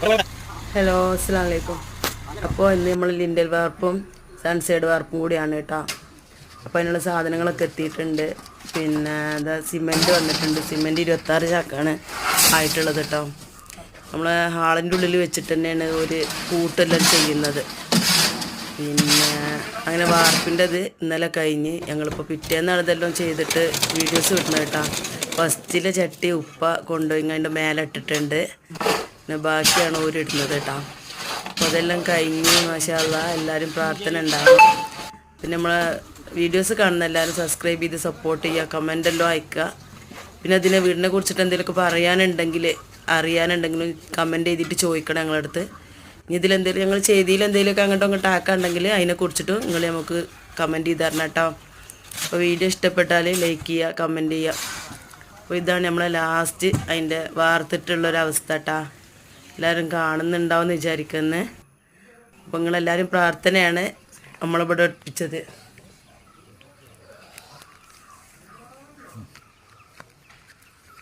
Hello, അസ്സലാമു അലൈക്കും. അപ്പോൾ ഇന്ന് നമ്മൾ ലിൻഡൽ വാർപ്പും സൺസൈഡ് വാർപ്പും കൂടിയാണ് കേട്ടോ. അപ്പോൾ അതിനുള്ള സാധനങ്ങളൊക്കെ എത്തിയിട്ടുണ്ട്. പിന്നെ എന്താ സിമെൻറ്റ് വന്നിട്ടുണ്ട്. സിമെൻറ്റ് 26 ചാക്കാണ് ആയിട്ടുള്ളത് കേട്ടോ. നമ്മൾ ഹാളിൻ്റെ ഉള്ളിൽ വെച്ചിട്ട് തന്നെയാണ് ഒരു കൂട്ടെല്ലാം ചെയ്യുന്നത്. പിന്നെ അങ്ങനെ വാർപ്പിൻ്റെത് ഇന്നലെ കഴിഞ്ഞ് ഞങ്ങളിപ്പോൾ പിറ്റേന്നാണ് ഇതെല്ലാം ചെയ്തിട്ട് വീഡിയോസ് കിട്ടുന്നത് കേട്ടോ. ഫസ്റ്റിലെ ചട്ടി ഉപ്പ കൊണ്ടുപോയി അതിൻ്റെ മേലെ ഇട്ടിട്ടുണ്ട്. പിന്നെ ബാക്കിയാണ് ഓരിടുന്നത് കേട്ടോ. അപ്പോൾ അതെല്ലാം കഴിഞ്ഞ് മാഷാ അല്ലാഹ് എല്ലാവരും പ്രാർത്ഥന ഉണ്ടാകും. പിന്നെ നമ്മളെ വീഡിയോസ് കാണുന്ന എല്ലാവരും സബ്സ്ക്രൈബ് ചെയ്ത് സപ്പോർട്ട് ചെയ്യുക, കമൻ്റെല്ലാം അയക്കുക. പിന്നെ അതിനെ വീടിനെ കുറിച്ചിട്ട് എന്തെങ്കിലുമൊക്കെ അറിയാനുണ്ടെങ്കിലും കമൻറ്റ് ചെയ്തിട്ട് ചോദിക്കണം ഞങ്ങളടുത്ത്. ഇനി ഇതിലെന്തെങ്കിലും ഞങ്ങൾ ചെയ്തിയിലെന്തെങ്കിലുമൊക്കെ അങ്ങോട്ടും ആക്കാനുണ്ടെങ്കിൽ അതിനെക്കുറിച്ചിട്ട് നിങ്ങൾ നമുക്ക് കമൻറ്റ് ചെയ്ത് തരണം കേട്ടോ. അപ്പോൾ വീഡിയോ ഇഷ്ടപ്പെട്ടാൽ ലൈക്ക് ചെയ്യുക, കമൻറ്റ് ചെയ്യുക. അപ്പോൾ ഇതാണ് നമ്മളെ ലാസ്റ്റ് അതിൻ്റെ വാർത്തിട്ടുള്ളൊരവസ്ഥ കേട്ടോ. എല്ലാവരും കാണുന്നുണ്ടാവും എന്ന് വിചാരിക്കുന്നത്. അപ്പോൾ നിങ്ങളെല്ലാവരും പ്രാർത്ഥനയാണ് നമ്മളിവിടെ ഒട്ടിച്ചത്.